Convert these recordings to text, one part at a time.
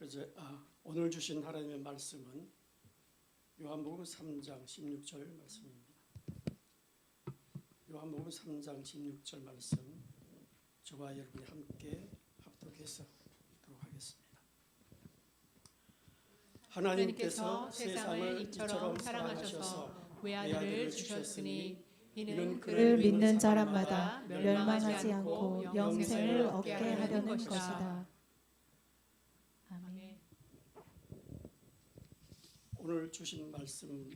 그래서 오늘 주신 하나님의 말씀은 요한복음 3장 16절 말씀입니다. 요한복음 3장 16절 말씀 저와 여러분이 함께 합독해서 읽도록 하겠습니다. 하나님께서 세상을 이처럼 사랑하셔서 외아들을 주셨으니 이는 그를 믿는 자람마다 멸망하지 않고 영생을 얻게 하려는 것이다. 아멘. 오늘 주신 말씀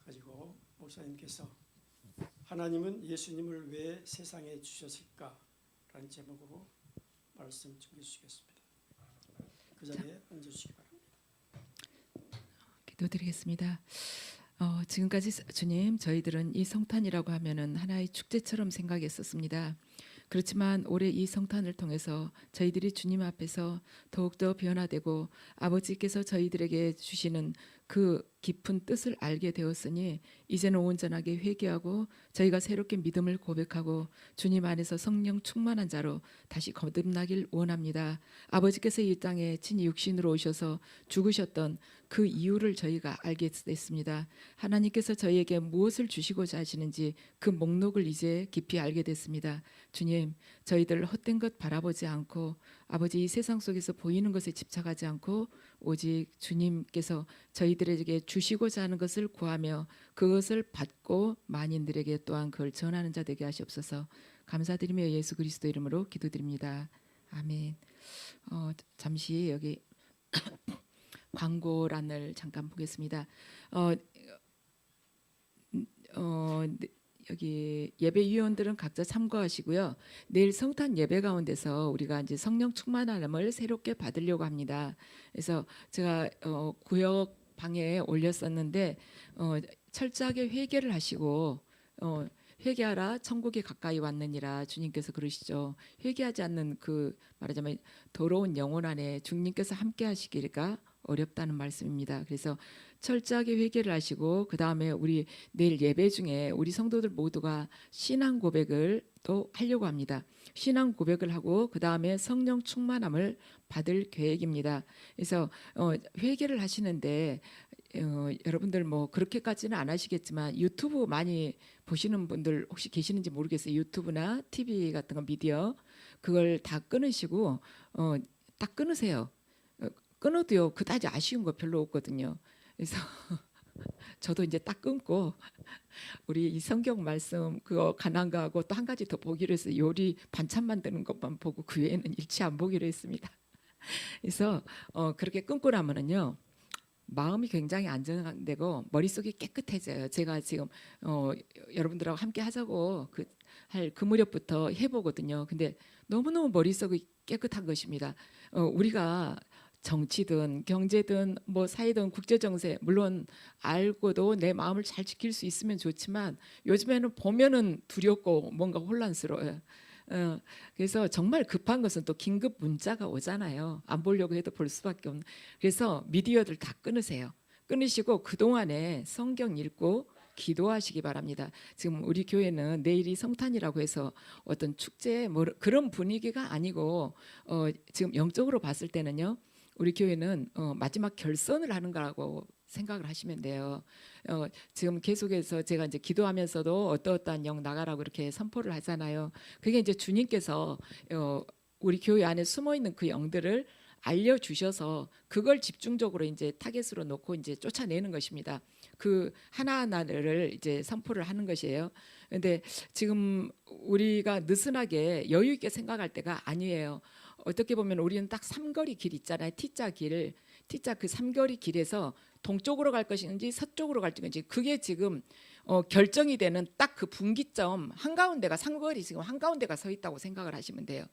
가지고 목사님께서 하나님은 예수님을 왜 세상에 주셨을까라는 제목으로 말씀 전해주시겠습니다. 그 자리에 앉아주시기 바랍니다. 기도드리겠습니다. 지금까지 주님, 저희들은 이 성탄이라고 하면은 하나의 축제처럼 생각했었습니다. 그렇지만 올해 이 성탄을 통해서 저희들이 주님 앞에서 더욱더 변화되고 아버지께서 저희들에게 주시는 그 깊은 뜻을 알게 되었으니 이제는 온전하게 회개하고 저희가 새롭게 믿음을 고백하고 주님 안에서 성령 충만한 자로 다시 거듭나길 원합니다. 아버지께서 이 땅에 친히 육신으로 오셔서 죽으셨던 그 이유를 저희가 알게 됐습니다. 하나님께서 저희에게 무엇을 주시고자 하시는지 그 목록을 이제 깊이 알게 됐습니다. 주님, 저희들 헛된 것 바라보지 않고 아버지 이 세상 속에서 보이는 것에 집착하지 않고 오직 주님께서 저희들에게 주시고자 하는 것을 구하며 그것을 받고 만인들에게 또한 그걸 전하는 자 되게 하시옵소서. 감사드리며 예수 그리스도 이름으로 기도드립니다. 아멘. 잠시 여기 광고란을 잠깐 보겠습니다. 여기 예배위원들은 각자 참고하시고요. 내일 성탄 예배 가운데서 우리가 이제 성령 충만함을 새롭게 받으려고 합니다. 그래서 제가 구역 방에 올렸었는데 철저하게 회개를 하시고 회개하라 천국이 가까이 왔느니라 주님께서 그러시죠. 회개하지 않는 그 말하자면 더러운 영혼 안에 주님께서 함께 하시기가 어렵다는 말씀입니다. 그래서 철저하게 회개를 하시고 그 다음에 우리 내일 예배 중에 우리 성도들 모두가 신앙 고백을 또 하려고 합니다. 신앙 고백을 하고 그 다음에 성령 충만함을 받을 계획입니다. 그래서 회개를 하시는데 여러분들 뭐 그렇게까지는 안 하시겠지만 유튜브 많이 보시는 분들 혹시 계시는지 모르겠어요. 유튜브나 TV 같은 거 미디어 그걸 다 끊으시고 딱 끊으세요. 끊어도요 그다지 아쉬운 거 별로 없거든요. 그래서 저도 이제 딱 끊고 우리 이 성경 말씀 그거 가난가하고 또 한 가지 더 보기로 해서 요리 반찬 만드는 것만 보고 그 외에는 일치 안 보기로 했습니다. 그래서 그렇게 끊고 나면은요 마음이 굉장히 안정되고 머릿속이 깨끗해져요. 제가 지금 여러분들하고 함께 하자고 그 무렵부터 해보거든요. 근데 너무너무 머릿속이 깨끗한 것입니다. 우리가 정치든 경제든 뭐 사회든 국제정세 물론 알고도 내 마음을 잘 지킬 수 있으면 좋지만 요즘에는 보면은 두렵고 뭔가 혼란스러워요. 그래서 정말 급한 것은 또 긴급 문자가 오잖아요. 안 보려고 해도 볼 수밖에 없는. 그래서 미디어들 다 끊으세요. 끊으시고 그동안에 성경 읽고 기도하시기 바랍니다. 지금 우리 교회는 내일이 성탄이라고 해서 어떤 축제 뭐 그런 분위기가 아니고 지금 영적으로 봤을 때는요. 우리 교회는 마지막 결선을 하는 거라고 생각을 하시면 돼요. 지금 계속해서 제가 이제 기도하면서도 어떠한 영 나가라고 이렇게 선포를 하잖아요. 그게 이제 주님께서 우리 교회 안에 숨어 있는 그 영들을 알려주셔서 그걸 집중적으로 이제 타겟으로 놓고 이제 쫓아내는 것입니다. 그 하나하나를 이제 선포를 하는 것이에요. 그런데 지금 우리가 느슨하게 여유 있게 생각할 때가 아니에요. 어떻게 보면 우리는 딱 삼거리 길 있잖아요. T자 그 삼거리 길에서 동쪽으로 갈 것인지 서쪽으로 갈 것인지 그게 지금 결정이 되는 딱 그 분기점 한가운데가 삼거리 지금 한가운데가 서 있다고 생각을 하시면 돼요.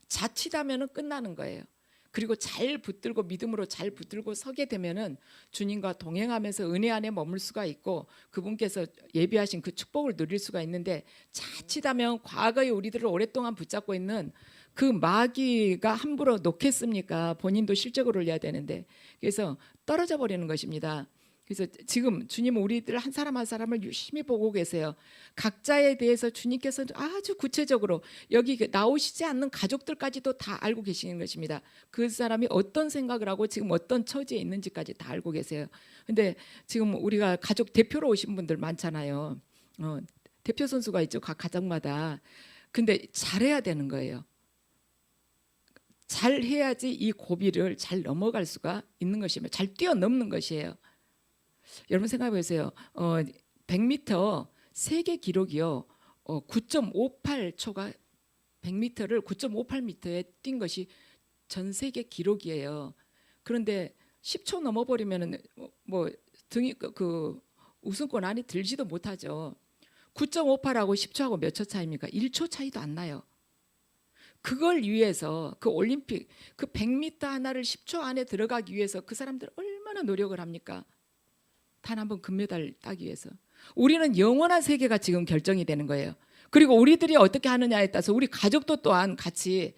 자칫하면은 끝나는 거예요. 그리고 잘 붙들고 믿음으로 잘 붙들고 서게 되면은 주님과 동행하면서 은혜 안에 머물 수가 있고 그분께서 예비하신 그 축복을 누릴 수가 있는데 자칫하면 과거에 우리들을 오랫동안 붙잡고 있는 그 마귀가 함부로 놓겠습니까? 본인도 실적을 올려야 되는데 그래서 떨어져 버리는 것입니다. 그래서 지금 주님은 우리들 한 사람 한 사람을 유심히 보고 계세요. 각자에 대해서 주님께서 아주 구체적으로 여기 나오시지 않는 가족들까지도 다 알고 계시는 것입니다. 그 사람이 어떤 생각을 하고 지금 어떤 처지에 있는지까지 다 알고 계세요. 근데 지금 우리가 가족 대표로 오신 분들 많잖아요. 대표 선수가 있죠. 각 가정마다. 근데 잘해야 되는 거예요. 잘해야지 이 고비를 잘 넘어갈 수가 있는 것이며 잘 뛰어넘는 것이에요. 여러분 생각해 보세요. 100m 세계 기록이요. 9.58초가 100m를 9.58m에 뛴 것이 전 세계 기록이에요. 그런데 10초 넘어버리면은 뭐 등이 그 우승권 안에 들지도 못하죠. 9.58하고 10초하고 몇 초 차이입니까? 1초 차이도 안 나요. 그걸 위해서 그 올림픽 그 100m 하나를 10초 안에 들어가기 위해서 그 사람들 얼마나 노력을 합니까? 단 한 번 금메달 따기 위해서. 우리는 영원한 세계가 지금 결정이 되는 거예요. 그리고 우리들이 어떻게 하느냐에 따라서 우리 가족도 또한 같이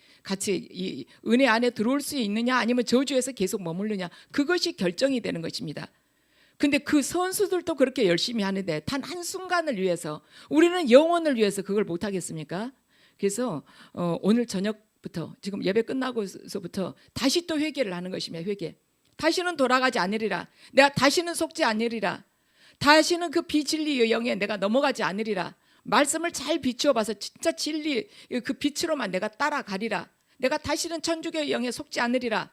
이 은혜 안에 들어올 수 있느냐 아니면 저주에서 계속 머무르냐 그것이 결정이 되는 것입니다. 근데 그 선수들도 그렇게 열심히 하는데 단 한순간을 위해서 우리는 영혼을 위해서 그걸 못 하겠습니까? 그래서 오늘 저녁부터 지금 예배 끝나고서부터 다시 또 회개를 하는 것이며 회개. 다시는 돌아가지 않으리라. 내가 다시는 속지 않으리라. 다시는 그 비진리의 영에 내가 넘어가지 않으리라. 말씀을 잘 비추어 봐서 진짜 진리 그 빛으로만 내가 따라가리라. 내가 다시는 천주교의 영에 속지 않으리라.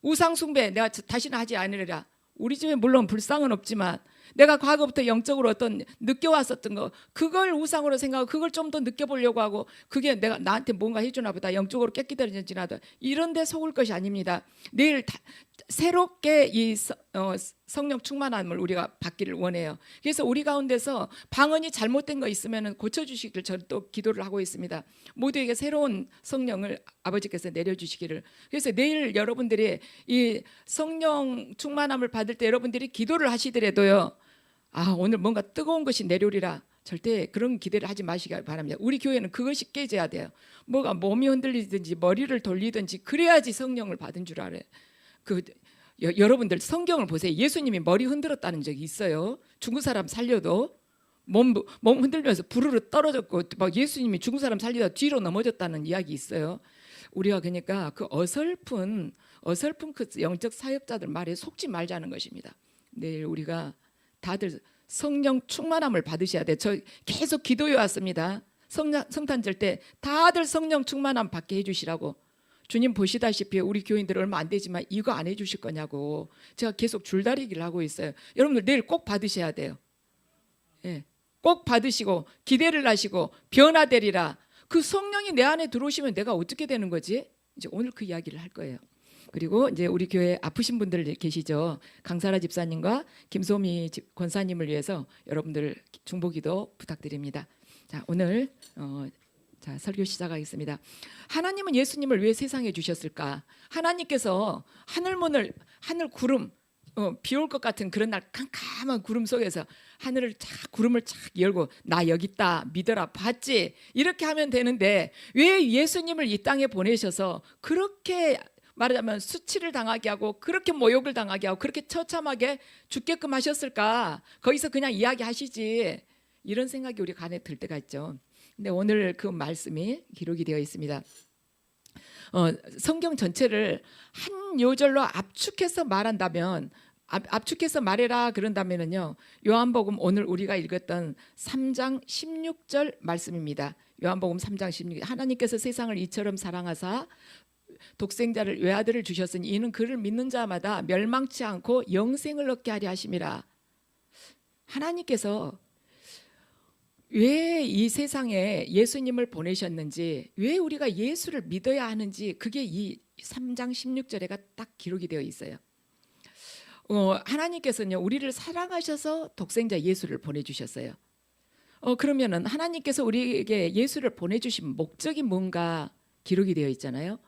우상 숭배 내가 다시는 하지 않으리라. 우리 집에 물론 불상은 없지만 내가 과거부터 영적으로 어떤 느껴왔었던 거 그걸 우상으로 생각하고 그걸 좀 더 느껴보려고 하고 그게 내가 나한테 뭔가 해주나 보다 영적으로 깨끗해지나다 이런 데 속을 것이 아닙니다. 내일 새롭게 이 성령 충만함을 우리가 받기를 원해요. 그래서 우리 가운데서 방언이 잘못된 거 있으면 고쳐주시기를 저는 또 기도를 하고 있습니다. 모두에게 새로운 성령을 아버지께서 내려주시기를. 그래서 내일 여러분들이 이 성령 충만함을 받을 때 여러분들이 기도를 하시더라도요. 오늘 뭔가 뜨거운 것이 내려오리라. 절대 그런 기대를 하지 마시기 바랍니다. 우리 교회는 그것이 깨져야 돼요. 뭐가 몸이 흔들리든지 머리를 돌리든지 그래야지 성령을 받은 줄 알아요. 여러분들 성경을 보세요. 예수님이 머리 흔들었다는 적이 있어요. 죽은 사람 살려도 몸 흔들면서 부르르 떨어졌고 막 예수님이 죽은 사람 살리다 뒤로 넘어졌다는 이야기 있어요. 우리가 그러니까 그 어설픈 그 영적 사역자들 말에 속지 말자는 것입니다. 내일 우리가 다들 성령 충만함을 받으셔야 돼요. 저 계속 기도해 왔습니다. 성탄절 때 다들 성령 충만함 받게 해주시라고. 주님 보시다시피 우리 교인들 얼마 안 되지만 이거 안 해주실 거냐고 제가 계속 줄다리기를 하고 있어요. 여러분들 내일 꼭 받으셔야 돼요. 예, 꼭 받으시고 기대를 하시고 변화되리라. 그 성령이 내 안에 들어오시면 내가 어떻게 되는 거지? 이제 오늘 그 이야기를 할 거예요. 그리고 이제 우리 교회 아프신 분들 계시죠. 강사라 집사님과 김소미 권사님을 위해서 여러분들 중보기도 부탁드립니다. 자, 오늘 자, 설교 시작하겠습니다. 하나님은 예수님을 왜 세상에 주셨을까? 하나님께서 하늘 구름 비올 것 같은 그런 날 캄캄한 구름 속에서 구름을 착 열고 나 여기 있다 믿어라 봤지 이렇게 하면 되는데 왜 예수님을 이 땅에 보내셔서 그렇게 말하자면 수치를 당하게 하고 그렇게 모욕을 당하게 하고 그렇게 처참하게 죽게끔 하셨을까? 거기서 그냥 이야기하시지 이런 생각이 우리 간에 들 때가 있죠. 근데 오늘 그 말씀이 기록이 되어 있습니다. 성경 전체를 한 요절로 압축해서 말한다면 압축해서 말해라 그런다면은요. 요한복음 오늘 우리가 읽었던 3장 16절 말씀입니다. 요한복음 3장 16절 하나님께서 세상을 이처럼 사랑하사 독생자를 외아들을 주셨으니 이는 그를 믿는 자마다 멸망치 않고 영생을 얻게 하려 하심이라. 하나님께서 왜 이 세상에 예수님을 보내셨는지 왜 우리가 예수를 믿어야 하는지 그게 이 3장 16절에가 딱 기록이 되어 있어요. 하나님께서는요 우리를 사랑하셔서 독생자 예수를 보내주셨어요. 그러면은 하나님께서 우리에게 예수를 보내주신 목적이 뭔가 기록이 되어 있잖아요.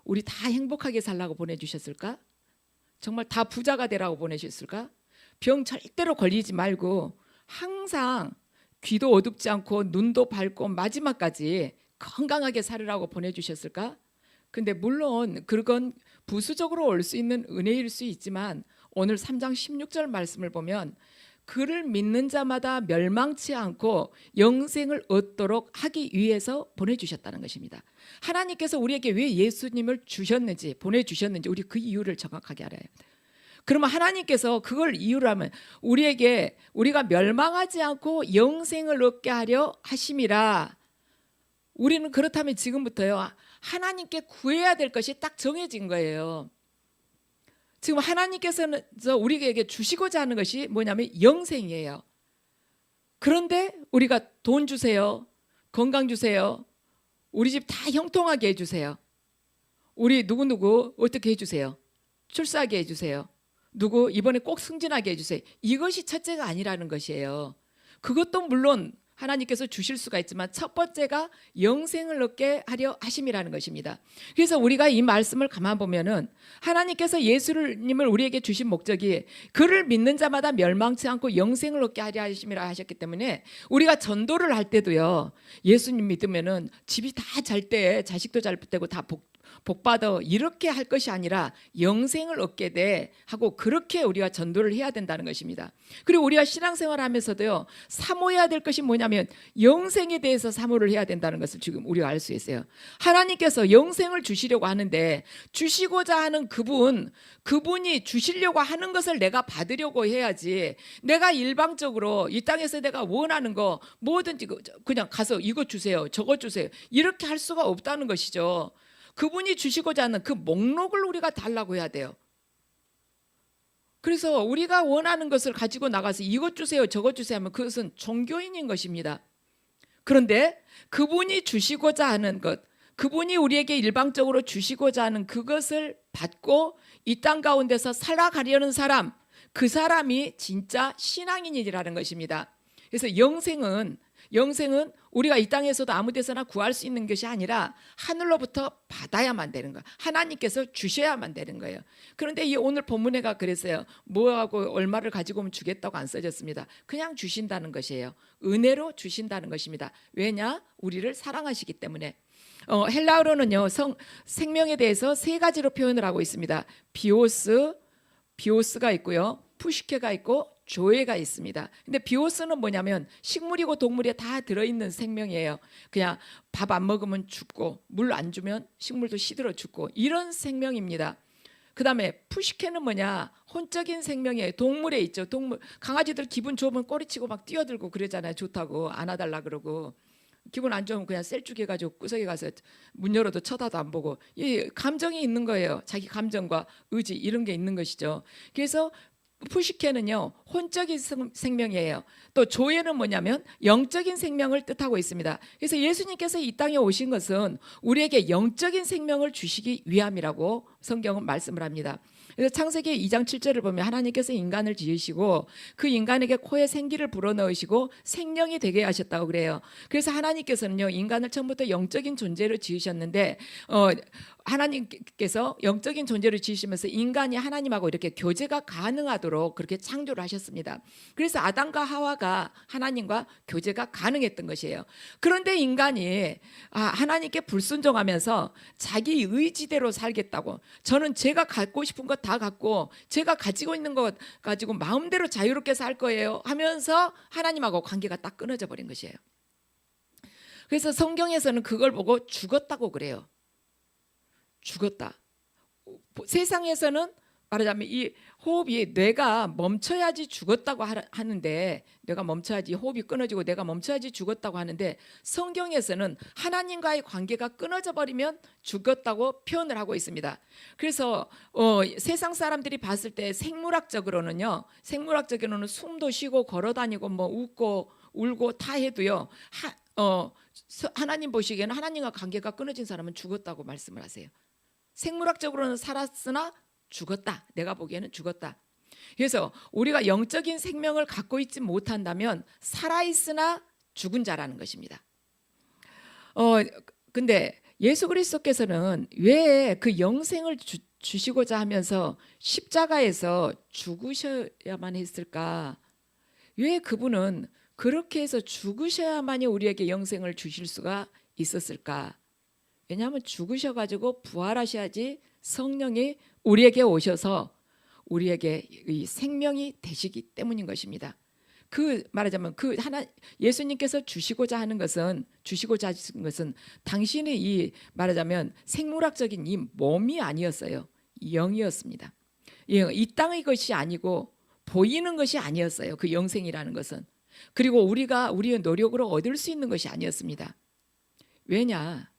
우리 다 행복하게 살라고 보내주셨을까? 정말 다 부자가 되라고 보내셨을까? 병 절대로 걸리지 말고 항상 귀도 어둡지 않고 눈도 밝고 마지막까지 건강하게 살으라고 보내주셨을까? 근데 물론 그건 부수적으로 올 수 있는 은혜일 수 있지만 오늘 3장 16절 말씀을 보면 그를 믿는 자마다 멸망치 않고 영생을 얻도록 하기 위해서 보내주셨다는 것입니다. 하나님께서 우리에게 왜 예수님을 주셨는지, 보내주셨는지 우리 그 이유를 정확하게 알아야 돼요. 그러면 하나님께서 그걸 이유로 하면 우리가 멸망하지 않고 영생을 얻게 하려 하심이라. 우리는 그렇다면 지금부터요, 하나님께 구해야 될 것이 딱 정해진 거예요. 지금 하나님께서는 우리에게 주시고자 하는 것이 뭐냐면 영생이에요. 그런데 우리가 돈 주세요, 건강 주세요, 우리 집 다 형통하게 해주세요, 우리 누구누구 어떻게 해주세요, 출세하게 해주세요, 누구 이번에 꼭 승진하게 해주세요. 이것이 첫째가 아니라는 것이에요. 그것도 물론 하나님께서 주실 수가 있지만 첫 번째가 영생을 얻게 하려 하심이라는 것입니다. 그래서 우리가 이 말씀을 가만 보면은 하나님께서 예수님을 우리에게 주신 목적이 그를 믿는 자마다 멸망치 않고 영생을 얻게 하려 하심이라 하셨기 때문에 우리가 전도를 할 때도요, 예수님 믿으면은 집이 다 잘 때 자식도 잘 되고 다 복받아 이렇게 할 것이 아니라 영생을 얻게 돼 하고 그렇게 우리가 전도를 해야 된다는 것입니다. 그리고 우리가 신앙생활 하면서도요, 사모해야 될 것이 뭐냐면 영생에 대해서 사모를 해야 된다는 것을 지금 우리가 알 수 있어요. 하나님께서 영생을 주시려고 하는데 주시고자 하는 그분이 주시려고 하는 것을 내가 받으려고 해야지, 내가 일방적으로 이 땅에서 내가 원하는 거 뭐든지 그냥 가서 이거 주세요, 저거 주세요 이렇게 할 수가 없다는 것이죠. 그분이 주시고자 하는 그 목록을 우리가 달라고 해야 돼요. 그래서 우리가 원하는 것을 가지고 나가서 이것 주세요, 저것 주세요 하면 그것은 종교인인 것입니다. 그런데 그분이 주시고자 하는 것, 그분이 우리에게 일방적으로 주시고자 하는 그것을 받고 이 땅 가운데서 살아가려는 사람, 그 사람이 진짜 신앙인이라는 것입니다. 그래서 영생은 우리가 이 땅에서도 아무 데서나 구할 수 있는 것이 아니라 하늘로부터 받아야만 되는 거예요. 하나님께서 주셔야만 되는 거예요. 그런데 이 오늘 본문에가 그랬어요. 뭐하고 얼마를 가지고 오면 주겠다고 안 써졌습니다. 그냥 주신다는 것이에요. 은혜로 주신다는 것입니다. 왜냐? 우리를 사랑하시기 때문에. 헬라어로는요, 생명에 대해서 세 가지로 표현을 하고 있습니다. 비오스가 있고요, 푸시케가 있고 조에가 있습니다. 근데 비오스는 뭐냐면 식물이고 동물에 다 들어있는 생명이에요. 그냥 밥 안 먹으면 죽고 물 안 주면 식물도 시들어 죽고 이런 생명입니다. 그 다음에 푸시케는 뭐냐, 혼적인 생명이에요. 동물에 있죠. 동물, 강아지들 기분 좋으면 꼬리치고 막 뛰어들고 그러잖아요. 좋다고 안아달라 그러고, 기분 안 좋으면 그냥 셀쭉해가지고 구석에 가서 문 열어도 쳐다도 안 보고, 이 감정이 있는 거예요. 자기 감정과 의지 이런 게 있는 것이죠. 그래서 푸시케는요, 혼적인 생명이에요. 또 조에는 뭐냐면 영적인 생명을 뜻하고 있습니다. 그래서 예수님께서 이 땅에 오신 것은 우리에게 영적인 생명을 주시기 위함이라고 성경은 말씀을 합니다. 그래서 창세기 2장 7절을 보면 하나님께서 인간을 지으시고 그 인간에게 코에 생기를 불어넣으시고 생명이 되게 하셨다고 그래요. 그래서 하나님께서는요, 인간을 처음부터 영적인 존재로 지으셨는데 하나님께서 영적인 존재로 지으시면서 인간이 하나님하고 이렇게 교제가 가능하도록 그렇게 창조를 하셨습니다. 그래서 아담과 하와가 하나님과 교제가 가능했던 것이에요. 그런데 인간이 하나님께 불순종하면서 자기 의지대로 살겠다고, 저는 제가 갖고 싶은 것 다 갖고 제가 가지고 있는 것 가지고 마음대로 자유롭게 살 거예요 하면서 하나님하고 관계가 딱 끊어져 버린 것이에요. 그래서 성경에서는 그걸 보고 죽었다고 그래요. 죽었다. 세상에서는 말하자면 이 호흡이, 뇌가 멈춰야지 죽었다고 하는데, 뇌가 멈춰야지, 호흡이 끊어지고 뇌가 멈춰야지 죽었다고 하는데, 성경에서는 하나님과의 관계가 끊어져 버리면 죽었다고 표현을 하고 있습니다. 그래서 세상 사람들이 봤을 때 생물학적으로는 숨도 쉬고 걸어다니고 뭐 웃고 울고 다 해도요, 하나님 보시기에는 하나님과 관계가 끊어진 사람은 죽었다고 말씀을 하세요. 생물학적으로는 살았으나 죽었다. 내가 보기에는 죽었다. 그래서 우리가 영적인 생명을 갖고 있지 못한다면 살아있으나 죽은 자라는 것입니다. 근데 예수 그리스도께서는 왜 그 영생을 주시고자 하면서 십자가에서 죽으셔야만 했을까? 왜 그분은 그렇게 해서 죽으셔야만이 우리에게 영생을 주실 수가 있었을까? 왜냐하면 죽으셔가지고 부활하셔야지 성령이 우리에게 오셔서 우리에게 이 생명이 되시기 때문인 것입니다. 그 말하자면 그 하나 예수님께서 주시고자 하는 것은 당신의 이 말하자면 생물학적인 이 몸이 아니었어요. 영이었습니다. 이 땅의 것이 아니고 보이는 것이 아니었어요. 그 영생이라는 것은. 그리고 우리의 노력으로 얻을 수 있는 것이 아니었습니다. 왜냐?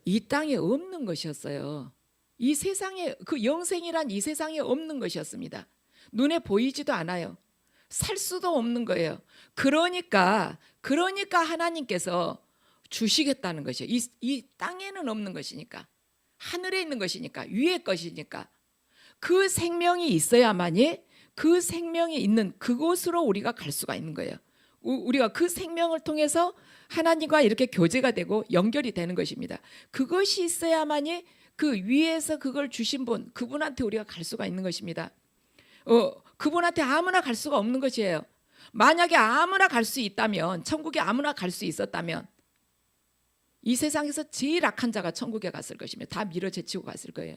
이 땅에 없는 것이었어요. 이 세상에 그 영생이란 이 세상에 없는 것이었습니다. 눈에 보이지도 않아요. 살 수도 없는 거예요. 그러니까 하나님께서 주시겠다는 것이에요. 이 땅에는 없는 것이니까, 하늘에 있는 것이니까, 위의 것이니까 그 생명이 있어야만이 그 생명이 있는 그곳으로 우리가 갈 수가 있는 거예요. 우리가 그 생명을 통해서 하나님과 이렇게 교제가 되고 연결이 되는 것입니다. 그것이 있어야만이 그 위에서 그걸 주신 분, 그분한테 우리가 갈 수가 있는 것입니다. 그분한테 아무나 갈 수가 없는 것이에요. 만약에 아무나 갈 수 있다면, 천국에 아무나 갈 수 있었다면 이 세상에서 제일 악한 자가 천국에 갔을 것입니다. 다 밀어제치고 갔을 거예요.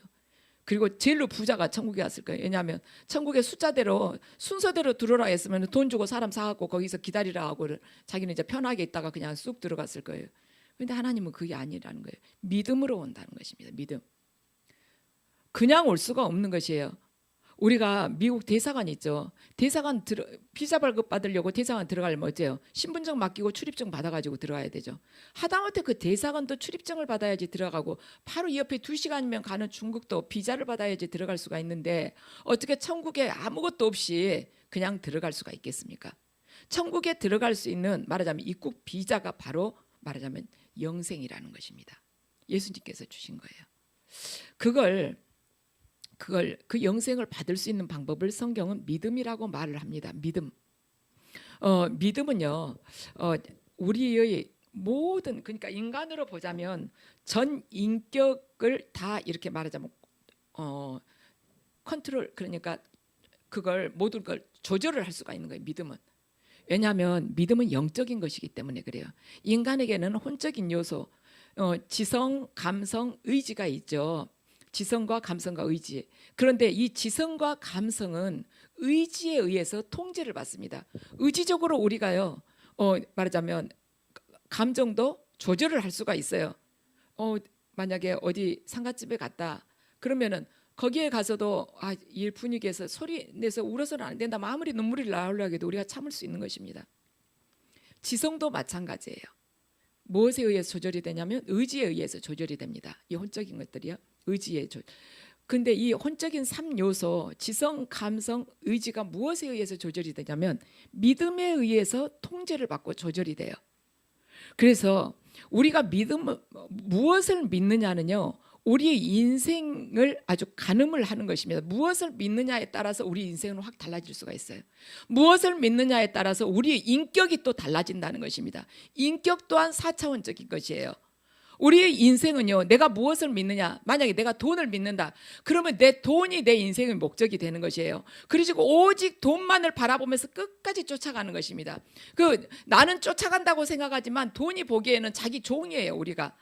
그리고 제일로 부자가 천국에 갔을 거예요. 왜냐하면 천국의 숫자대로 순서대로 들어오라 했으면 돈 주고 사람 사갖고 거기서 기다리라 하고 자기는 이제 편하게 있다가 그냥 쑥 들어갔을 거예요. 그런데 하나님은 그게 아니라는 거예요. 믿음으로 온다는 것입니다. 믿음. 그냥 올 수가 없는 것이에요. 우리가 미국 대사관 있죠. 대사관 비자 발급 받으려고 대사관 들어가려면 어째요? 신분증 맡기고 출입증 받아가지고 들어가야 되죠. 하다못해 그 대사관도 출입증을 받아야지 들어가고 바로 옆에 2시간이면 가는 중국도 비자를 받아야지 들어갈 수가 있는데 어떻게 천국에 아무것도 없이 그냥 들어갈 수가 있겠습니까? 천국에 들어갈 수 있는 말하자면 입국 비자가 바로 말하자면 영생이라는 것입니다. 예수님께서 주신 거예요. 그 영생을 받을 수 있는 방법을 성경은 믿음이라고 말을 합니다. 믿음은요, 우리의 모든, 그러니까 인간으로 보자면 전 인격을 다 이렇게 말하자면 컨트롤, 그러니까 그걸 모든 걸 조절을 할 수가 있는 거예요. 믿음은. 왜냐하면 믿음은 영적인 것이기 때문에 그래요. 인간에게는 혼적인 요소, 지성, 감성, 의지가 있죠. 지성과 감성과 의지. 그런데 이 지성과 감성은 의지에 의해서 통제를 받습니다. 의지적으로 우리가요, 말하자면 감정도 조절을 할 수가 있어요. 만약에 어디 상가집에 갔다 그러면은 거기에 가서도 이 분위기에서 소리 내서 울어서는 안 된다. 아무리 눈물이 나오려고 해도 우리가 참을 수 있는 것입니다. 지성도 마찬가지예요. 무엇에 의해서 조절이 되냐면 의지에 의해서 조절이 됩니다. 이 혼적인 것들이요. 의지의 조절. 근데 이 혼적인 3요소 지성, 감성, 의지가 무엇에 의해서 조절이 되냐면 믿음에 의해서 통제를 받고 조절이 돼요. 그래서 우리가 무엇을 믿느냐는요, 우리의 인생을 아주 가늠을 하는 것입니다. 무엇을 믿느냐에 따라서 우리 인생은 확 달라질 수가 있어요. 무엇을 믿느냐에 따라서 우리의 인격이 또 달라진다는 것입니다. 인격 또한 4차원적인 것이에요. 우리의 인생은요, 내가 무엇을 믿느냐, 만약에 내가 돈을 믿는다 그러면 내 돈이 내 인생의 목적이 되는 것이에요. 그리고 오직 돈만을 바라보면서 끝까지 쫓아가는 것입니다. 나는 쫓아간다고 생각하지만 돈이 보기에는 자기 종이에요. 우리가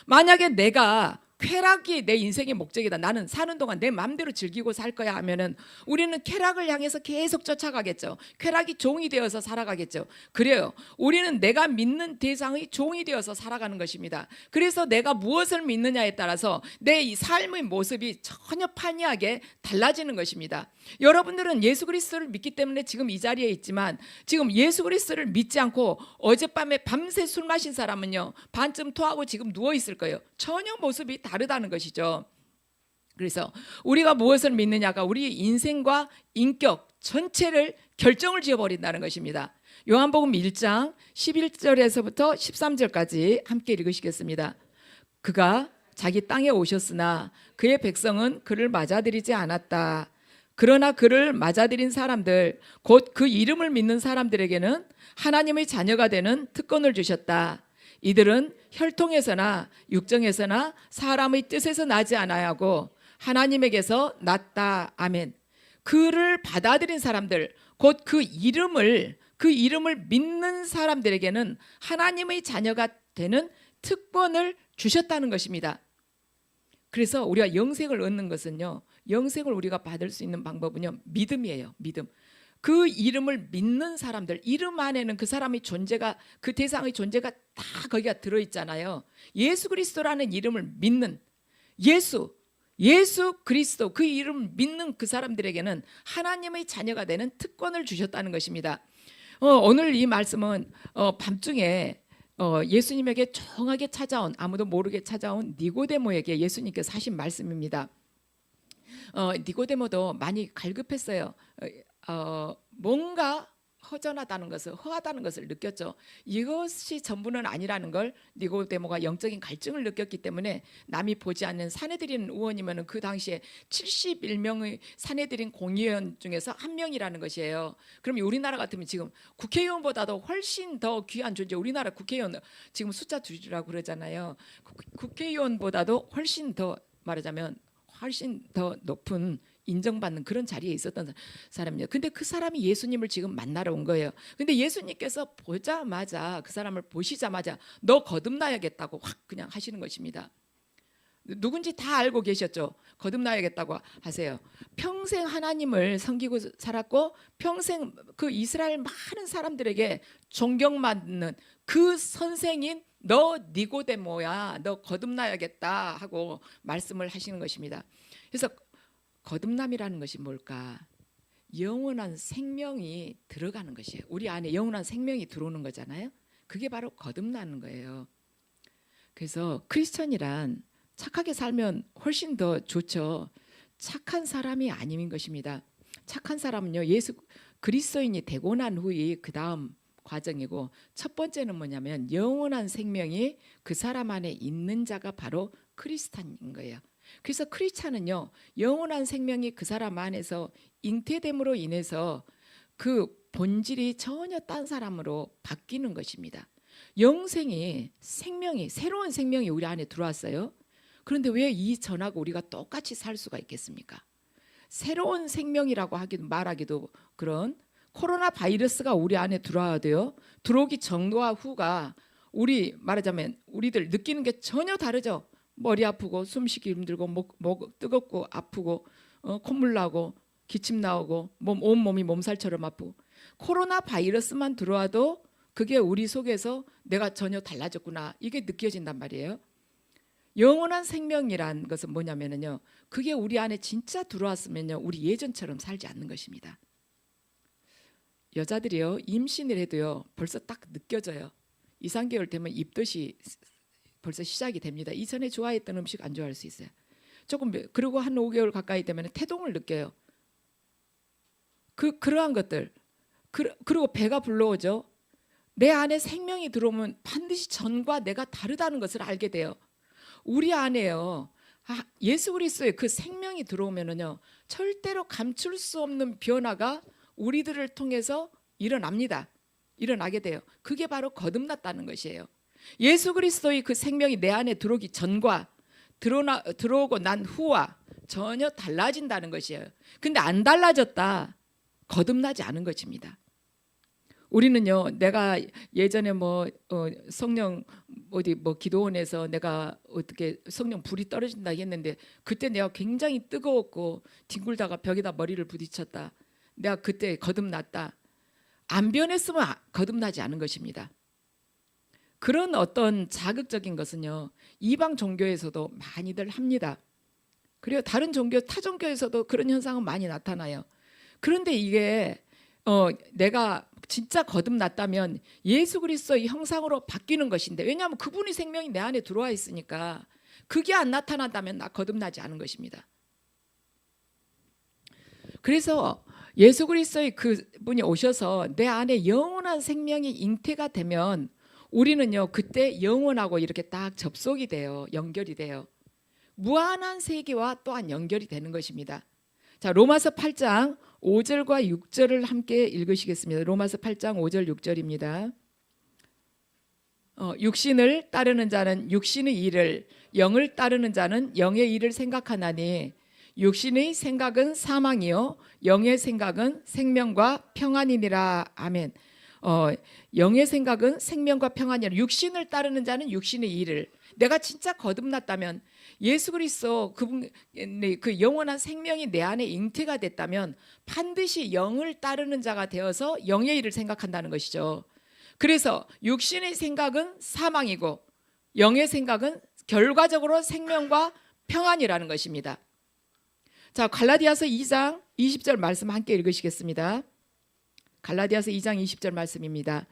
만약에 내가 쾌락이 내 인생의 목적이다, 나는 사는 동안 내 마음대로 즐기고 살 거야 하면은 우리는 쾌락을 향해서 계속 쫓아가겠죠. 쾌락이 종이 되어서 살아가겠죠. 그래요. 우리는 내가 믿는 대상의 종이 되어서 살아가는 것입니다. 그래서 내가 무엇을 믿느냐에 따라서 내 이 삶의 모습이 전혀 판이하게 달라지는 것입니다. 여러분들은 예수 그리스도를 믿기 때문에 지금 이 자리에 있지만 지금 예수 그리스도를 믿지 않고 어젯밤에 밤새 술 마신 사람은요, 반쯤 토하고 지금 누워 있을 거예요. 전혀 모습이 다르다는 것이죠. 그래서 우리가 무엇을 믿느냐가 우리 인생과 인격 전체를 결정을 지어버린다는 것입니다. 요한복음 1장 11절에서부터 13절까지 함께 읽으시겠습니다. 그가 자기 땅에 오셨으나 그의 백성은 그를 맞아들이지 않았다. 그러나 그를 맞아들인 사람들, 곧 그 이름을 믿는 사람들에게는 하나님의 자녀가 되는 특권을 주셨다. 이들은 혈통에서나 육정에서나 사람의 뜻에서 나지 않아야 하고 하나님에게서 났다. 아멘. 그를 받아들인 사람들, 곧 그 이름을 믿는 사람들에게는 하나님의 자녀가 되는 특권을 주셨다는 것입니다. 그래서 우리가 영생을 얻는 것은요, 영생을 우리가 받을 수 있는 방법은요, 믿음이에요. 믿음. 그 이름을 믿는 사람들, 이름 안에는 그 사람의 존재가, 그 대상의 존재가 다 거기가 들어있잖아요. 예수 그리스도라는 이름을 믿는, 예수 그리스도, 그 이름을 믿는 그 사람들에게는 하나님의 자녀가 되는 특권을 주셨다는 것입니다. 오늘 이 말씀은 밤중에 예수님에게 정하게 찾아온, 아무도 모르게 찾아온 니고데모에게 예수님께서 하신 말씀입니다. 니고데모도 많이 갈급했어요. 뭔가 허전하다는 것을, 허하다는 것을 느꼈죠. 이것이 전부는 아니라는 걸 니고데모가 영적인 갈증을 느꼈기 때문에, 남이 보지 않는 사내들인 의원이면 그 당시에 71명의 사내들인 공의원 중에서 한 명이라는 것이에요. 그럼 우리나라 같으면 지금 국회의원보다도 훨씬 더 귀한 존재, 우리나라 국회의원 지금 숫자 줄이라고 그러잖아요. 국회의원보다도 훨씬 더, 말하자면 훨씬 더 높은 인정받는 그런 자리에 있었던 사람이에요. 근데 그 사람이 예수님을 지금 만나러 온 거예요. 근데 예수님께서 보자마자, 그 사람을 보시자마자 너 거듭나야겠다고 확 그냥 하시는 것입니다. 누군지 다 알고 계셨죠. 거듭나야겠다고 하세요. 평생 하나님을 섬기고 살았고, 평생 그 이스라엘 많은 사람들에게 존경받는 그 선생인 너 니고데모야, 너 거듭나야겠다 하고 말씀을 하시는 것입니다. 그래서 거듭남이라는 것이 뭘까? 영원한 생명이 들어가는 것이에요. 우리 안에 영원한 생명이 들어오는 거잖아요. 그게 바로 거듭나는 거예요. 그래서 크리스천이란 착하게 살면 훨씬 더 좋죠. 착한 사람이 아닌 것입니다. 착한 사람은요, 예수 그리스도인이 되고 난 후에 그 다음 과정이고, 첫 번째는 뭐냐면 영원한 생명이 그 사람 안에 있는 자가 바로 크리스찬인 거예요. 그래서 크리스찬은요, 영원한 생명이 그 사람 안에서 잉태됨으로 인해서 그 본질이 전혀 딴 사람으로 바뀌는 것입니다. 영생이, 생명이, 새로운 생명이 우리 안에 들어왔어요. 그런데 왜 이전하고 우리가 똑같이 살 수가 있겠습니까? 새로운 생명이라고 말하기도 그런, 코로나 바이러스가 우리 안에 들어와도요, 들어오기 전과 후가 우리 말하자면 우리들 느끼는 게 전혀 다르죠. 머리 아프고 숨쉬기 힘들고 목 뜨겁고 아프고 콧물 나고 기침 나오고 온몸이 몸살처럼 아프고, 코로나 바이러스만 들어와도 그게 우리 속에서 내가 전혀 달라졌구나, 이게 느껴진단 말이에요. 영원한 생명이란 것은 뭐냐면요, 그게 우리 안에 진짜 들어왔으면요, 우리 예전처럼 살지 않는 것입니다. 여자들이요, 임신을 해도요 벌써 딱 느껴져요. 2, 3개월 되면 입덧이 벌써 시작이 됩니다. 이전에 좋아했던 음식 안 좋아할 수 있어요. 조금, 그리고 한 5개월 가까이 되면 태동을 느껴요. 그러한 것들, 그리고 배가 불러오죠. 내 안에 생명이 들어오면 반드시 전과 내가 다르다는 것을 알게 돼요. 우리 안에요, 예수 그리스도의 그 생명이 들어오면은요, 절대로 감출 수 없는 변화가 우리들을 통해서 일어나게 돼요. 그게 바로 거듭났다는 것이에요. 예수 그리스도의 그 생명이 내 안에 들어오기 전과 들어오고 난 후와 전혀 달라진다는 것이에요. 근데 안 달라졌다, 거듭나지 않은 것입니다. 우리는요, 내가 예전에 성령 기도원에서 내가 어떻게 성령 불이 떨어진다 했는데, 그때 내가 굉장히 뜨거웠고 뒹굴다가 벽에다 머리를 부딪혔다. 내가 그때 거듭났다. 안 변했으면 거듭나지 않은 것입니다. 그런 어떤 자극적인 것은요, 이방 종교에서도 많이들 합니다. 그리고 다른 종교, 타 종교에서도 그런 현상은 많이 나타나요. 그런데 이게 내가 진짜 거듭났다면 예수 그리스도의 형상으로 바뀌는 것인데, 왜냐하면 그분의 생명이 내 안에 들어와 있으니까 그게 안 나타난다면 나 거듭나지 않은 것입니다. 그래서 예수 그리스도의 그분이 오셔서 내 안에 영원한 생명이 잉태가 되면 우리는요, 그때 영원하고 이렇게 딱 접속이 돼요. 연결이 돼요. 무한한 세계와 또한 연결이 되는 것입니다. 자, 로마서 8장 5절과 6절을 함께 읽으시겠습니다. 로마서 8장 5절 6절입니다. 육신을 따르는 자는 육신의 일을, 영을 따르는 자는 영의 일을 생각하나니 육신의 생각은 사망이요 영의 생각은 생명과 평안이니라. 아멘. 영의 생각은 생명과 평안이라. 육신을 따르는 자는 육신의 일을, 내가 진짜 거듭났다면, 예수 그리스도 그분 그 영원한 생명이 내 안에 잉태가 됐다면 반드시 영을 따르는 자가 되어서 영의 일을 생각한다는 것이죠. 그래서 육신의 생각은 사망이고 영의 생각은 결과적으로 생명과 평안이라는 것입니다. 자, 갈라디아서 2장 20절 말씀 함께 읽으시겠습니다. 갈라디아서 2장 20절 말씀입니다.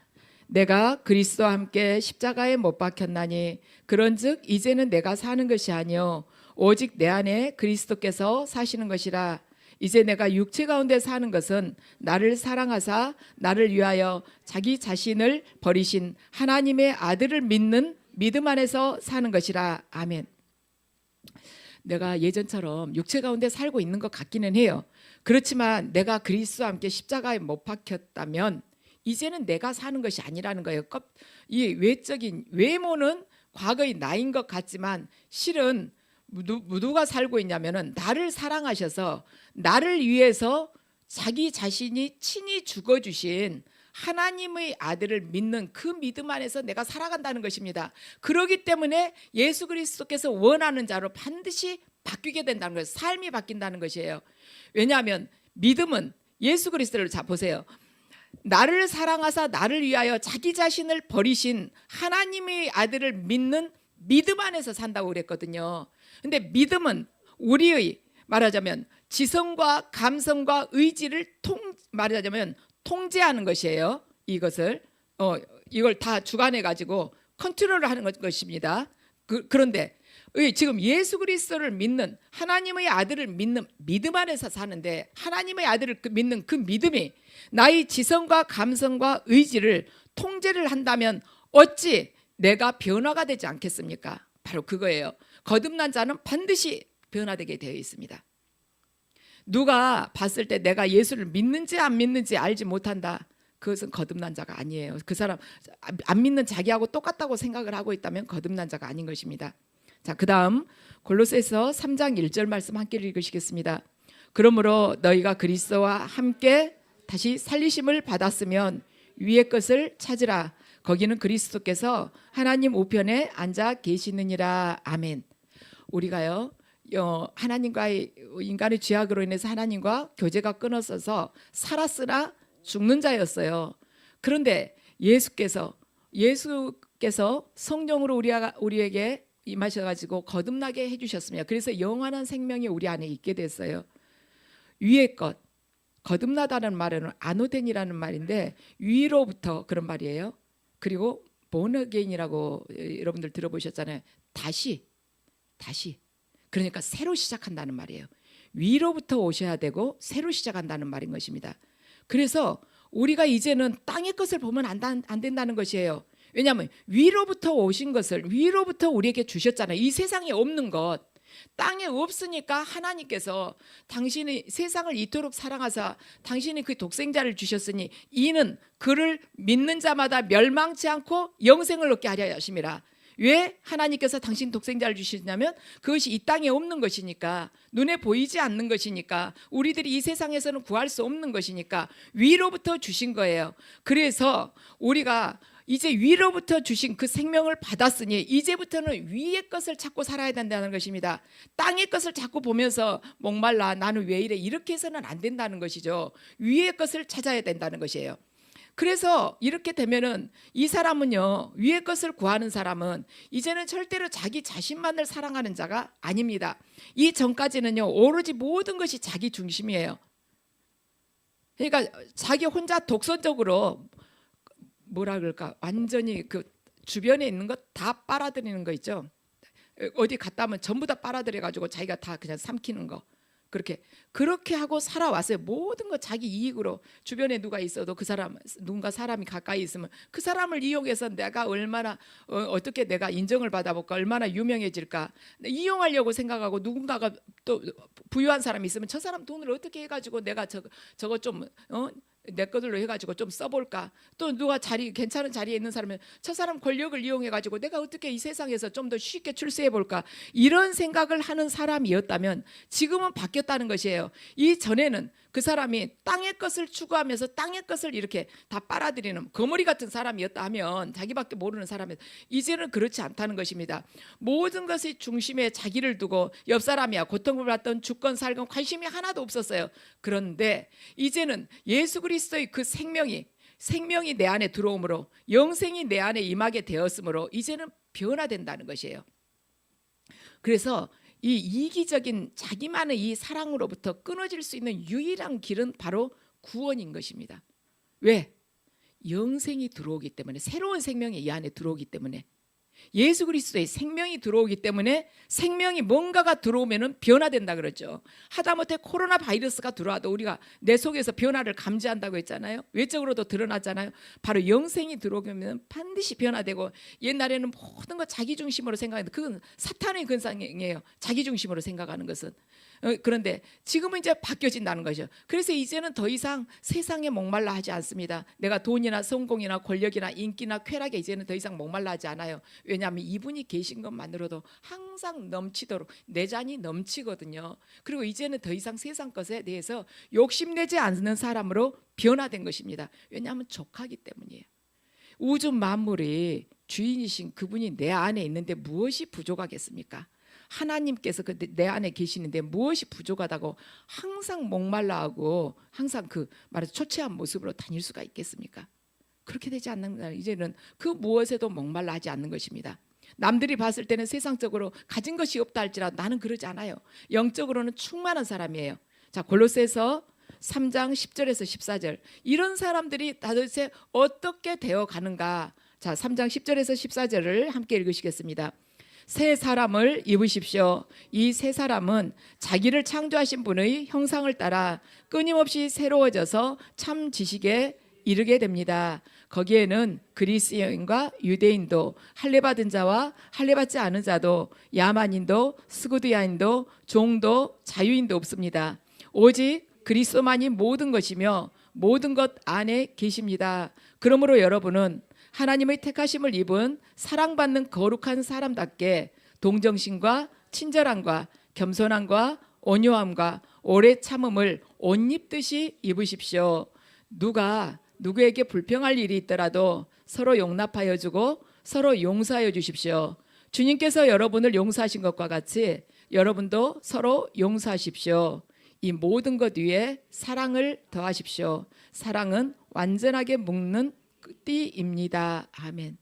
내가 그리스도와 함께 십자가에 못 박혔나니 그런즉 이제는 내가 사는 것이 아니요 오직 내 안에 그리스도께서 사시는 것이라. 이제 내가 육체 가운데 사는 것은 나를 사랑하사 나를 위하여 자기 자신을 버리신 하나님의 아들을 믿는 믿음 안에서 사는 것이라. 아멘. 내가 예전처럼 육체 가운데 살고 있는 것 같기는 해요. 그렇지만 내가 그리스도와 함께 십자가에 못 박혔다면 이제는 내가 사는 것이 아니라는 거예요. 이 외적인 외모는 과거의 나인 것 같지만 실은 누가 살고 있냐면은 나를 사랑하셔서 나를 위해서 자기 자신이 친히 죽어주신 하나님의 아들을 믿는 그 믿음 안에서 내가 살아간다는 것입니다. 그렇기 때문에 예수 그리스도께서 원하는 자로 반드시 바뀌게 된다는 거예요. 삶이 바뀐다는 것이에요. 왜냐하면 믿음은 예수 그리스도를 보세요. 나를 사랑하사 나를 위하여 자기 자신을 버리신 하나님의 아들을 믿는 믿음 안에서 산다고 그랬거든요. 근데 믿음은 우리의 말하자면 지성과 감성과 의지를 말하자면 통제하는 것이에요. 이것을 이걸 다 주관해 가지고 컨트롤을 하는 것입니다. 그런데 지금 예수 그리스도를 믿는 하나님의 아들을 믿는 믿음 안에서 사는데 하나님의 아들을 믿는 그 믿음이 나의 지성과 감성과 의지를 통제를 한다면 어찌 내가 변화가 되지 않겠습니까? 바로 그거예요. 거듭난 자는 반드시 변화되게 되어 있습니다. 누가 봤을 때 내가 예수를 믿는지 안 믿는지 알지 못한다. 그것은 거듭난 자가 아니에요. 그 사람 안 믿는 자기하고 똑같다고 생각을 하고 있다면 거듭난 자가 아닌 것입니다. 자, 그다음 골로새서 3장 1절 말씀 함께 읽으시겠습니다. 그러므로 너희가 그리스도와 함께 다시 살리심을 받았으면 위의 것을 찾으라. 거기는 그리스도께서 하나님 우편에 앉아 계시느니라. 아멘. 우리가요 하나님과의 인간의 죄악으로 인해서 하나님과 교제가 끊어져서 살았으나 죽는 자였어요. 그런데 예수께서 성령으로 우리에게 임하셔가지고 거듭나게 해주셨습니다. 그래서 영원한 생명이 우리 안에 있게 됐어요. 위의 것, 거듭나다는 말은 아노덴이라는 말인데 위로부터 그런 말이에요. 그리고 born again이라고 여러분들 들어보셨잖아요. 다시 그러니까 새로 시작한다는 말이에요. 위로부터 오셔야 되고 새로 시작한다는 말인 것입니다. 그래서 우리가 이제는 땅의 것을 보면 안 된다는 것이에요. 왜냐하면 위로부터 오신 것을 위로부터 우리에게 주셨잖아요. 이 세상에 없는 것, 땅에 없으니까 하나님께서 당신이 세상을 이토록 사랑하사 당신이 그 독생자를 주셨으니 이는 그를 믿는 자마다 멸망치 않고 영생을 얻게 하려 하심이라. 왜 하나님께서 당신 독생자를 주시냐면 그것이 이 땅에 없는 것이니까, 눈에 보이지 않는 것이니까, 우리들이 이 세상에서는 구할 수 없는 것이니까 위로부터 주신 거예요. 그래서 우리가 이제 위로부터 주신 그 생명을 받았으니 이제부터는 위의 것을 찾고 살아야 된다는 것입니다. 땅의 것을 자꾸 보면서 목말라 나는 왜 이래 이렇게 해서는 안 된다는 것이죠. 위의 것을 찾아야 된다는 것이에요. 그래서 이렇게 되면은 이 사람은요, 위의 것을 구하는 사람은 이제는 절대로 자기 자신만을 사랑하는 자가 아닙니다. 이 전까지는요, 오로지 모든 것이 자기 중심이에요. 그러니까 자기 혼자 독선적으로 뭐라 그럴까, 완전히 그 주변에 있는 것 다 빨아들이는 거 있죠. 어디 갔다 오면 전부 다 빨아들여 가지고 자기가 다 그냥 삼키는 거, 그렇게 하고 살아왔어요. 모든 거 자기 이익으로. 주변에 누가 있어도 그 사람, 누군가 사람이 가까이 있으면 그 사람을 이용해서 내가 얼마나 어떻게 내가 인정을 받아볼까, 얼마나 유명해질까 이용하려고 생각하고, 누군가가 또 부유한 사람이 있으면 저 사람 돈을 어떻게 해가지고 내가 저거 좀 내 것들로 해가지고 좀 써볼까. 또 누가 괜찮은 자리에 있는 사람은 저 사람 권력을 이용해가지고 내가 어떻게 이 세상에서 좀 더 쉽게 출세해볼까, 이런 생각을 하는 사람이었다면 지금은 바뀌었다는 것이에요. 이 전에는 그 사람이 땅의 것을 추구하면서 땅의 것을 이렇게 다 빨아들이는 거머리 같은 사람이었다 하면, 자기밖에 모르는 사람이, 이제는 그렇지 않다는 것입니다. 모든 것의 중심에 자기를 두고 옆 사람이야 고통을 받던 죽건 살건 관심이 하나도 없었어요. 그런데 이제는 예수 그리스도의 그 생명이 내 안에 들어오므로, 영생이 내 안에 임하게 되었으므로 이제는 변화된다는 것이에요. 그래서 이 이기적인 자기만의 이 사랑으로부터 끊어질 수 있는 유일한 길은 바로 구원인 것입니다. 왜? 영생이 들어오기 때문에, 새로운 생명이 이 안에 들어오기 때문에, 예수 그리스도의 생명이 들어오기 때문에, 생명이 뭔가가 들어오면은 변화된다 그러죠. 하다못해 코로나 바이러스가 들어와도 우리가 내 속에서 변화를 감지한다고 했잖아요. 외적으로도 드러나잖아요. 바로 영생이 들어오면 반드시 변화되고, 옛날에는 모든 것 자기 중심으로 생각했는데 그건 사탄의 근성이에요. 자기 중심으로 생각하는 것은. 그런데 지금은 이제 바뀌어진다는 거죠. 그래서 이제는 더 이상 세상에 목말라 하지 않습니다. 내가 돈이나 성공이나 권력이나 인기나 쾌락에 이제는 더 이상 목말라 하지 않아요. 왜냐하면 이분이 계신 것만으로도 항상 넘치도록, 내 잔이 넘치거든요. 그리고 이제는 더 이상 세상 것에 대해서 욕심내지 않는 사람으로 변화된 것입니다. 왜냐하면 족하기 때문이에요. 우주 만물이 주인이신 그분이 내 안에 있는데 무엇이 부족하겠습니까? 하나님께서 내 안에 계시는데 무엇이 부족하다고 항상 목말라하고 항상 그 말해서 초췌한 모습으로 다닐 수가 있겠습니까? 그렇게 되지 않는, 이제는 그 무엇에도 목말라 하지 않는 것입니다. 남들이 봤을 때는 세상적으로 가진 것이 없다 할지라도 나는 그러지 않아요. 영적으로는 충만한 사람이에요. 자, 골로새서 3장 10절에서 14절, 이런 사람들이 도대체 어떻게 되어 가는가? 자, 3장 10절에서 14절을 함께 읽으시겠습니다. 새 사람을 입으십시오. 이 새 사람은 자기를 창조하신 분의 형상을 따라 끊임없이 새로워져서 참 지식에 이르게 됩니다. 거기에는 그리스인과 유대인도, 할례받은 자와 할례받지 않은 자도, 야만인도 스구드야인도, 종도 자유인도 없습니다. 오직 그리스도만이 모든 것이며 모든 것 안에 계십니다. 그러므로 여러분은 하나님의 택하심을 입은 사랑받는 거룩한 사람답게 동정심과 친절함과 겸손함과 온유함과 오래 참음을 옷 입듯이 입으십시오. 누가 누구에게 불평할 일이 있더라도 서로 용납하여 주고 서로 용서하여 주십시오. 주님께서 여러분을 용서하신 것과 같이 여러분도 서로 용서하십시오. 이 모든 것 위에 사랑을 더하십시오. 사랑은 완전하게 묶는 띠입니다. 아멘.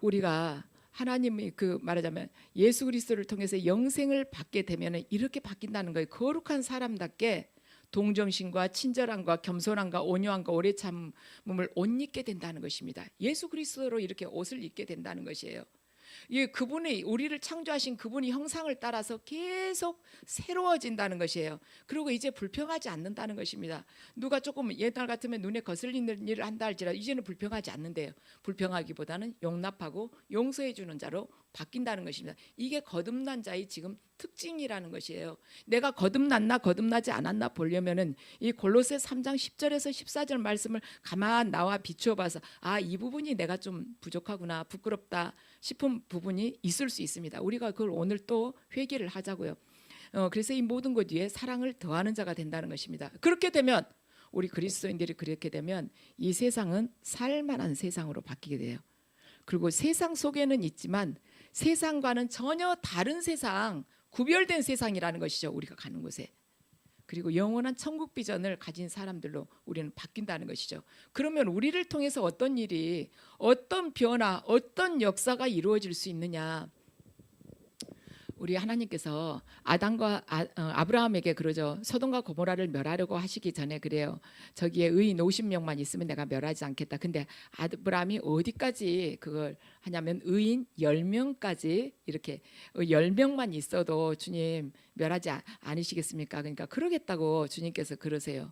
우리가 하나님이 말하자면 예수 그리스도를 통해서 영생을 받게 되면 이렇게 바뀐다는 거예요. 거룩한 사람답게 동정심과 친절함과 겸손함과 온유함과 오래 참음을 옷 입게 된다는 것입니다. 예수 그리스도로 이렇게 옷을 입게 된다는 것이에요. 그분이, 우리를 창조하신 그분이 형상을 따라서 계속 새로워진다는 것이에요. 그리고 이제 불평하지 않는다는 것입니다. 누가 조금 옛날 같으면 눈에 거슬리는 일을 한다 할지라도 이제는 불평하지 않는데요. 불평하기보다는 용납하고 용서해 주는 자로 바뀐다는 것입니다. 이게 거듭난 자의 지금 특징이라는 것이에요. 내가 거듭났나 거듭나지 않았나 보려면은 이 골로새 3장 10절에서 14절 말씀을 가만 나와 비추어 봐서, 이 부분이 내가 좀 부족하구나, 부끄럽다 싶은 부분이 있을 수 있습니다. 우리가 그걸 오늘 또 회개를 하자고요. 그래서 이 모든 것 위에 사랑을 더하는 자가 된다는 것입니다. 그렇게 되면, 우리 그리스도인들이 그렇게 되면 이 세상은 살만한 세상으로 바뀌게 돼요. 그리고 세상 속에는 있지만 세상과는 전혀 다른 세상, 구별된 세상이라는 것이죠. 우리가 가는 곳에. 그리고 영원한 천국 비전을 가진 사람들로 우리는 바뀐다는 것이죠. 그러면 우리를 통해서 어떤 일이, 어떤 변화, 어떤 역사가 이루어질 수 있느냐? 우리 하나님께서 아담과 아브라함에게 그러죠. 소돔과 고모라를 멸하려고 하시기 전에 그래요. 저기에 의인 50명만 있으면 내가 멸하지 않겠다. 근데 아브라함이 어디까지 그걸 하냐면 의인 10명까지, 이렇게 10명만 있어도 주님 멸하지 않으시겠습니까? 그러니까 그러겠다고 주님께서 그러세요.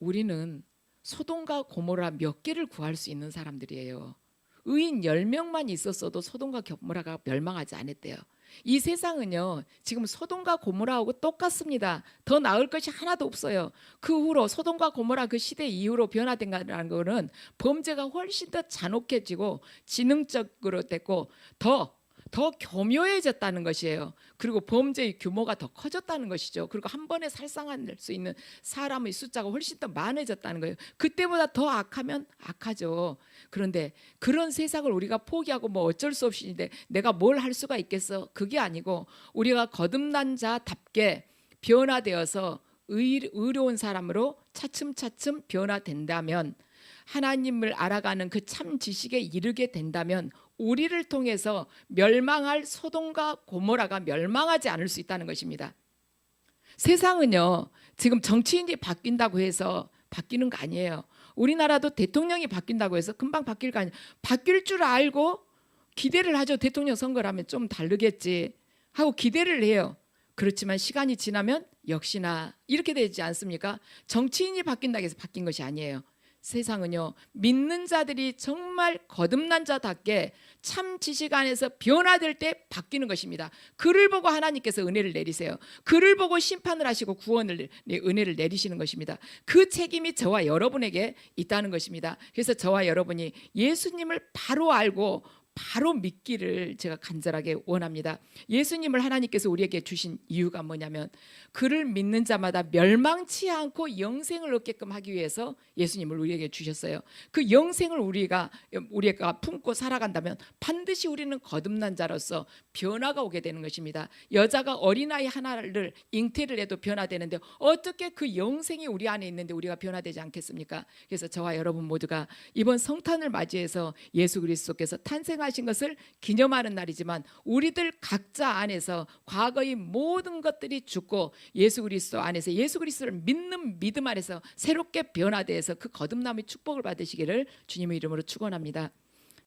우리는 소돔과 고모라 몇 개를 구할 수 있는 사람들이에요. 의인 10명만 있었어도 소돔과 고모라가 멸망하지 않았대요. 이 세상은요, 지금 소돔과 고모라하고 똑같습니다. 더 나을 것이 하나도 없어요. 그 후로 소돔과 고모라 그 시대 이후로 변화된다는 것은 범죄가 훨씬 더 잔혹해지고 지능적으로 됐고 더 더 교묘해졌다는 것이에요. 그리고 범죄의 규모가 더 커졌다는 것이죠. 그리고 한 번에 살상할 수 있는 사람의 숫자가 훨씬 더 많아졌다는 거예요. 그때보다 더 악하면 악하죠. 그런데 그런 세상을 우리가 포기하고 뭐 어쩔 수 없이인데 내가 뭘 할 수가 있겠어? 그게 아니고 우리가 거듭난 자답게 변화되어서 의로운 사람으로 차츰차츰 변화된다면, 하나님을 알아가는 그 참 지식에 이르게 된다면 우리를 통해서 멸망할 소돔과 고모라가 멸망하지 않을 수 있다는 것입니다. 세상은요, 지금 정치인이 바뀐다고 해서 바뀌는 거 아니에요. 우리나라도 대통령이 바뀐다고 해서 금방 바뀔 거 아니에요. 바뀔 줄 알고 기대를 하죠. 대통령 선거를 하면 좀 다르겠지 하고 기대를 해요. 그렇지만 시간이 지나면 역시나 이렇게 되지 않습니까? 정치인이 바뀐다고 해서 바뀐 것이 아니에요. 세상은요, 믿는 자들이 정말 거듭난 자답게 참 지식 안에서 변화될 때 바뀌는 것입니다. 그를 보고 하나님께서 은혜를 내리세요. 그를 보고 심판을 하시고 구원을 은혜를 내리시는 것입니다. 그 책임이 저와 여러분에게 있다는 것입니다. 그래서 저와 여러분이 예수님을 바로 알고 바로 믿기를 제가 간절하게 원합니다. 예수님을 하나님께서 우리에게 주신 이유가 뭐냐면, 그를 믿는 자마다 멸망치 않고 영생을 얻게끔 하기 위해서 예수님을 우리에게 주셨어요. 그 영생을 우리가 품고 살아간다면 반드시 우리는 거듭난 자로서 변화가 오게 되는 것입니다. 여자가 어린아이 하나를 잉태를 해도 변화되는데 어떻게 그 영생이 우리 안에 있는데 우리가 변화되지 않겠습니까? 그래서 저와 여러분 모두가 이번 성탄을 맞이해서 예수 그리스도께서 탄생하신 것을 기념하는 날이지만, 우리들 각자 안에서 과거의 모든 것들이 죽고 예수 그리스도 안에서 예수 그리스도를 믿는 믿음 안에서 새롭게 변화되어서 그 거듭남의 축복을 받으시기를 주님의 이름으로 축원합니다.